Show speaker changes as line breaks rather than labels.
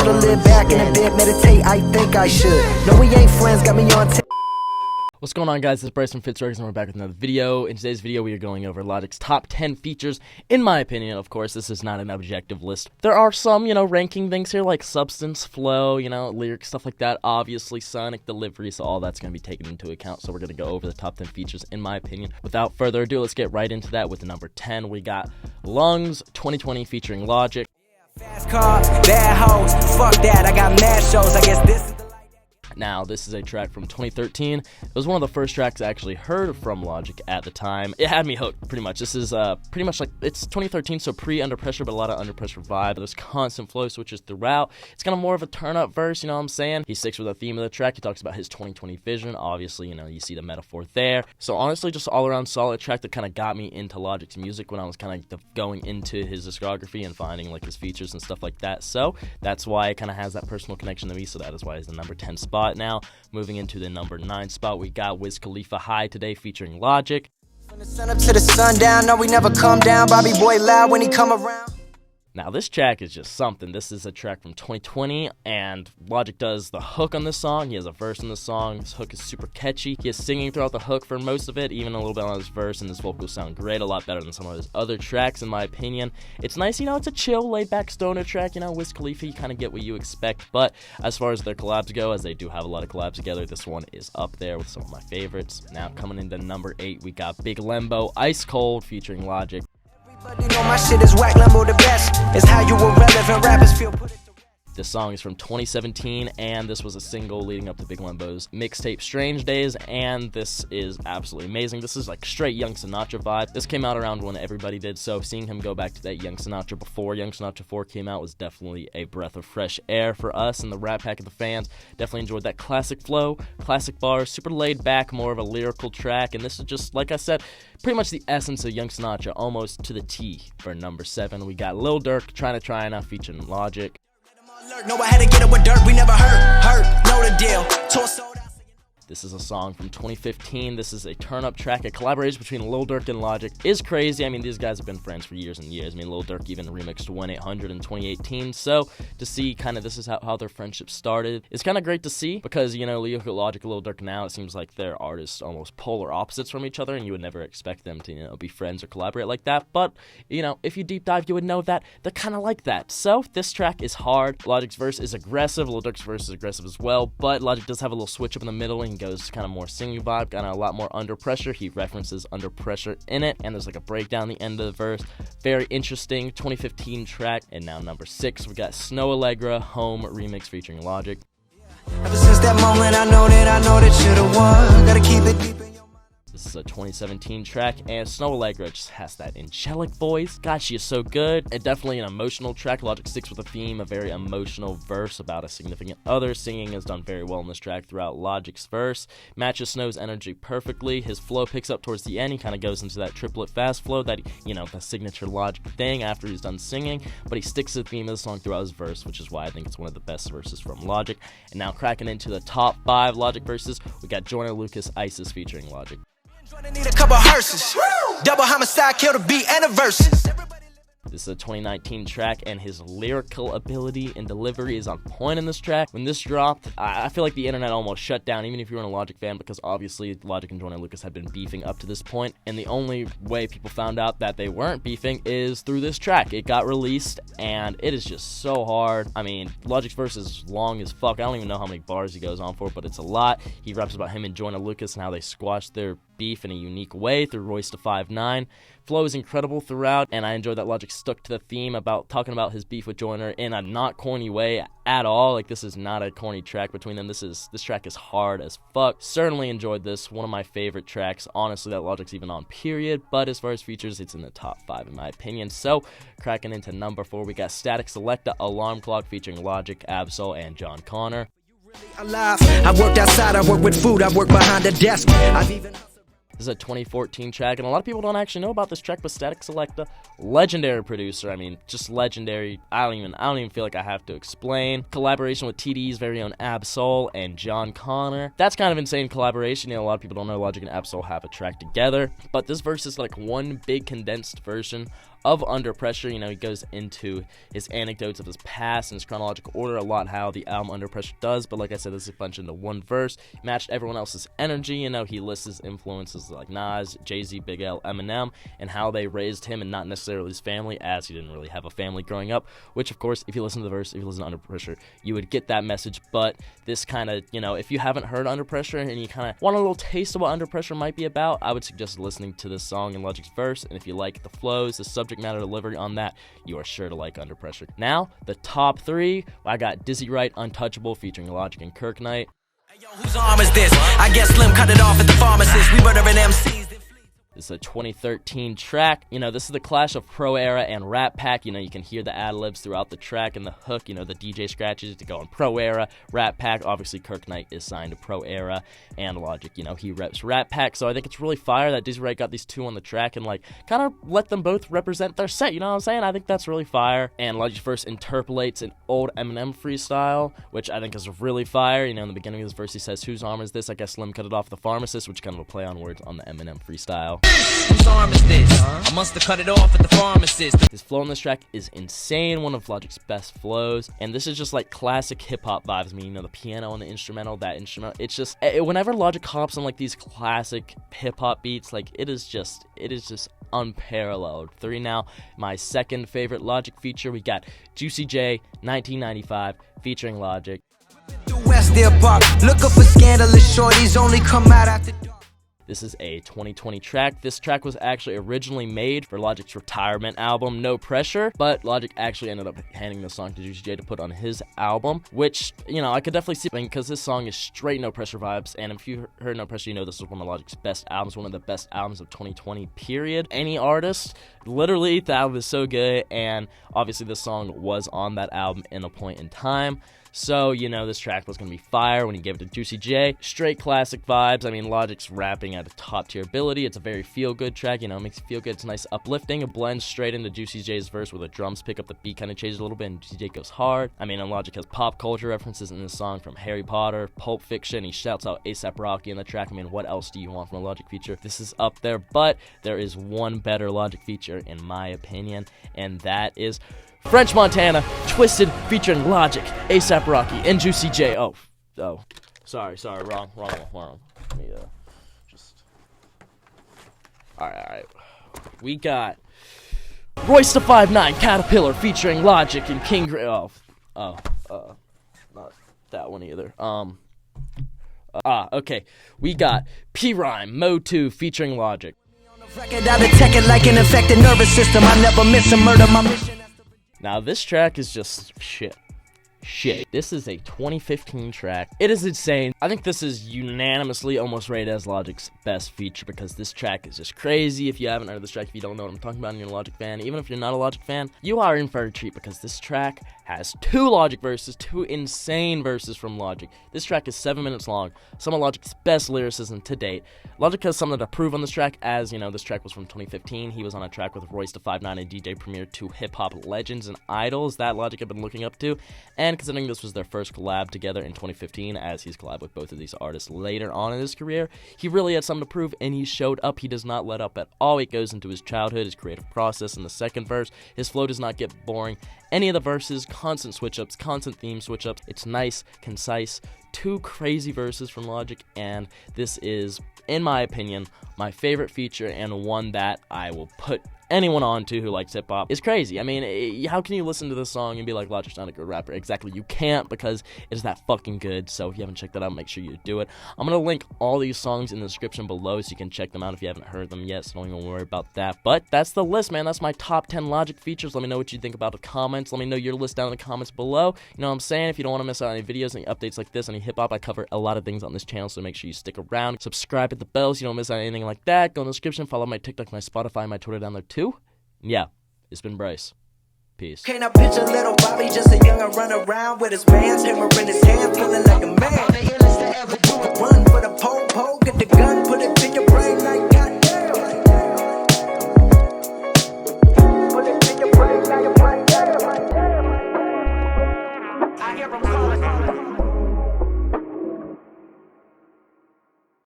should've lived back in a bit, meditate, I think I should. No, we ain't friends, got me on
What's going on, guys? This is Bryce from Fitzroy, and we're back with another video. In today's video, we are going over Logic's top 10 features. In my opinion, of course, this is not an objective list. There are some, ranking things here like substance, flow, lyrics, stuff like that. Obviously, sonic delivery, so all that's going to be taken into account. So we're going to go over the top 10 features, in my opinion. Without further ado, let's get right into that with the number 10. We got Lungz 2020 featuring Logic.
fast cars, bad hoes, fuck that, I got mad shows, I guess this is the
Now, this is a track from 2013. It was one of the first tracks I actually heard from Logic at the time. It had me hooked, pretty much. This is pretty much like, it's 2013, so pre-Under Pressure, but a lot of Under Pressure vibe. There's constant flow switches throughout. It's kind of more of a turn-up verse, you know what I'm saying? He sticks with the theme of the track. He talks about his 2020 vision. Obviously, you see the metaphor there. So honestly, just all-around solid track that kind of got me into Logic's music when I was kind of going into his discography and finding like his features and stuff like that. So that's why it kind of has that personal connection to me, so that is why it's the number 10 spot. Now, moving into the number 9 spot, we got Khaifa High Today featuring Logic.
From the sun up to the sundown, no, we never come down. Bobby boy loud when he come around.
Now, this track is just something. This is a track from 2020, and Logic does the hook on this song. He has a verse in the song. His hook is super catchy. He is singing throughout the hook for most of it, even a little bit on his verse, and his vocals sound great, a lot better than some of his other tracks, in my opinion. It's nice, it's a chill, laid-back stoner track. Wiz Khalifa, you kind of get what you expect, but as far as their collabs go, as they do have a lot of collabs together, this one is up there with some of my favorites. Now, coming into number 8, we got Big Lenbo, Ice Cold, featuring Logic.
Everybody know my shit is whack, Lenbo the best. It's how you irrelevant rappers feel. Put it to
This song is from 2017, and this was a single leading up to Big Lenbo's mixtape Strange Days, and this is absolutely amazing. This is like straight Young Sinatra vibe. This came out around when everybody did, so seeing him go back to that Young Sinatra before Young Sinatra 4 came out was definitely a breath of fresh air for us and the Rat Pack of the fans. Definitely enjoyed that classic flow, classic bars, super laid back, more of a lyrical track, and this is just, like I said, pretty much the essence of Young Sinatra, almost to the T. For number 7, we got Lil Durk, Tryna featuring Logic.
no, I had to get it with Durk, we never hurt, know the deal. Torso down.
This is a song from 2015. This is a turn-up track. A collaboration between Lil Durk and Logic is crazy. These guys have been friends for years and years. Lil Durk even remixed 1-800 in 2018. So to see this is how their friendship started, it's kind of great to see because, Logic and Lil Durk now, it seems like they're artists almost polar opposites from each other, and you would never expect them to, be friends or collaborate like that. But, if you deep dive, you would know that they're kind of like that. So this track is hard. Logic's verse is aggressive. Lil Durk's verse is aggressive as well, but Logic does have a little switch up in the middle and goes kind of more singing vibe, kind of a lot more Under Pressure. He references Under Pressure in it, and there's like a breakdown at the end of the verse. Very interesting 2015 track. And now number 6, we got Snoh Aalegra Home remix featuring Logic.
Ever since that moment, I know that should've won. Gotta keep it deep in your mind.
This is a 2017 track, and Snoh Aalegra just has that angelic voice. God, she is so good. And definitely an emotional track. Logic sticks with the theme, a very emotional verse about a significant other. Singing is done very well in this track throughout Logic's verse. Matches Snoh's energy perfectly. His flow picks up towards the end. He kind of goes into that triplet fast flow that, the signature Logic thing after he's done singing. But he sticks to the theme of the song throughout his verse, which is why I think it's one of the best verses from Logic. And now cracking into the top 5 Logic verses, we got Joyner Lucas Isis featuring Logic.
Need a couple hearses. Double homicide, kill the beat and the verses.
This is a 2019 track, and his lyrical ability and delivery is on point in this track. When this dropped, I feel like the internet almost shut down, even if you weren't a Logic fan, because obviously Logic and Joyner Lucas had been beefing up to this point, and the only way people found out that they weren't beefing is through this track. It got released, and it is just so hard. Logic's verse is long as fuck. I don't even know how many bars he goes on for, but it's a lot. He raps about him and Joyner Lucas and how they squashed their beef in a unique way through Royce to 5'9". Flow is incredible throughout, and I enjoy that Logic stuck to the theme about talking about his beef with Joyner in a not corny way at all. Like, this is not a corny track between them. This track is hard as fuck. Certainly enjoyed this. One of my favorite tracks, honestly, that Logic's even on, period. But as far as features, it's in the top 5 in my opinion. So, cracking into number 4, we got Statik Selektah Alarm Clock featuring Logic, Ab-Soul, and John Connor.
Alive. I worked outside, I work with food, I work behind the desk. I've even
This is a 2014 track, and a lot of people don't actually know about this track, but Statik Selektah, legendary producer. Just legendary. I don't even feel like I have to explain. Collaboration with TD's very own Ab-Soul and John Connor. That's kind of insane collaboration. A lot of people don't know Logic and Ab-Soul have a track together, but this verse is like one big condensed version of Under Pressure. You know, he goes into his anecdotes of his past in his chronological order a lot, how the album Under Pressure does, but like I said, this is a bunch into one verse, matched everyone else's energy. You know, he lists his influences like Nas, Jay-Z, Big L, Eminem, and how they raised him and not necessarily his family, as he didn't really have a family growing up, which of course, if you listen to the verse, if you listen to Under Pressure, you would get that message. But this kind of, you know, if you haven't heard Under Pressure and you kind of want a little taste of what Under Pressure might be about, I would suggest listening to this song and Logic's verse, and if you like the flows, the subject matter delivery on that, you are sure to like Under Pressure. Now, the top three, I got Dizzy Wright, Untouchable, featuring Logic and Kirk Knight.
Hey, yo, whose arm is this? I guess Slim cut it off at the pharmacist. We murdering MCs.
This is a 2013 track. You know, this is the clash of Pro Era and Rat Pack. You know, you can hear the ad-libs throughout the track and the hook. You know, the DJ scratches to go on Pro Era, Rat Pack. Obviously, Kirk Knight is signed to Pro Era, and Logic, you know, he reps Rat Pack. So I think it's really fire that Dizzy Wright got these two on the track and, like, kind of let them both represent their set. You know what I'm saying? I think that's really fire. And Logic first interpolates an old Eminem freestyle, which I think is really fire. You know, in the beginning of this verse, he says, "Whose arm is this? I guess Slim cut it off the pharmacist," which kind of a play on words on the Eminem freestyle.
Whose arm is this? I must have cut it off at the pharmacist.
His flow on this track is insane, one of Logic's best flows, and this is just like classic hip-hop vibes. I mean, you know, the piano and the instrumental, that instrumental, it's just, whenever Logic hops on like these classic hip-hop beats, like it is just unparalleled. 3 now, my second favorite Logic feature, we got Juicy J, 1995, featuring Logic.
West Deer Park, looking for scandalous shorties, only come out after dark.
This is a 2020 track. This track was actually originally made for Logic's retirement album, No Pressure, but Logic actually ended up handing the song to Juicy J to put on his album, which, you know, I could definitely see, because this song is straight No Pressure vibes, and if you heard No Pressure, you know this is one of Logic's best albums, one of the best albums of 2020, period. Any artist, literally, the album is so good, and obviously this song was on that album in a point in time. So, you know, this track was going to be fire when he gave it to Juicy J. Straight classic vibes. I mean, Logic's rapping at a top-tier ability. It's a very feel-good track, you know, it makes you feel good. It's nice uplifting. It blends straight into Juicy J's verse where the drums pick up, the beat kind of changes a little bit, and Juicy J goes hard. I mean, and Logic has pop culture references in this song from Harry Potter, Pulp Fiction. He shouts out A$AP Rocky in the track. I mean, what else do you want from a Logic feature? This is up there, but there is one better Logic feature, in my opinion, and that is French Montana, Twisted, featuring Logic, A$AP Rocky, and Juicy J. Oh, sorry, wrong. Let me, Alright. We got Royce da 5'9", Caterpillar, featuring Logic, and King Gray. Not that one either. Okay. We got PRhyme, Mode 2, featuring Logic.
Record, I detect it like an infected nervous system. I never miss a murder, my mission.
Now, this track is just shit. This is a 2015 track. It is insane. I think this is unanimously almost rated as Logic's best feature because this track is just crazy. If you haven't heard this track, if you don't know what I'm talking about and you're a Logic fan, even if you're not a Logic fan, you are in for a treat because this track has 2 Logic verses, 2 insane verses from Logic. This track is 7 minutes long, some of Logic's best lyricism to date. Logic has something to prove on this track, as, you know, this track was from 2015. He was on a track with Royce da 5'9" and DJ Premier, 2 hip-hop legends and idols that Logic had been looking up to, and considering this was their first collab together in 2015, as he's collabed with both of these artists later on in his career, he really had something to prove, and he showed up. He does not let up at all. He goes into his childhood, his creative process in the second verse. His flow does not get boring. Any of the verses, constant switch-ups, constant theme switch-ups. It's nice, concise, 2 crazy verses from Logic, and this is, in my opinion, my favorite feature and one that I will put anyone on to who likes hip-hop. Is crazy. I mean, how can you listen to this song and be like, Logic's not a good rapper? Exactly, you can't, because it's that fucking good. So if you haven't checked that out, make sure you do it. I'm going to link all these songs in the description below so you can check them out if you haven't heard them yet, so don't even worry about that. But that's the list, man. That's my top 10 Logic features. Let me know what you think about the comments. Let me know your list down in the comments below. You know what I'm saying? If you don't want to miss out on any videos, any updates like this, any hip-hop, I cover a lot of things on this channel, so make sure you stick around. Subscribe, hit the bell so you don't miss out on anything like that. Go in the description, follow my TikTok, my Spotify, my Twitter down there too. Yeah, it's been Bryce. Peace.
Can't I picture little Bobby, just a young and run around with his bands, hammer in his hand, feeling like a man. Run for the pole, get the gun, put it to your brain like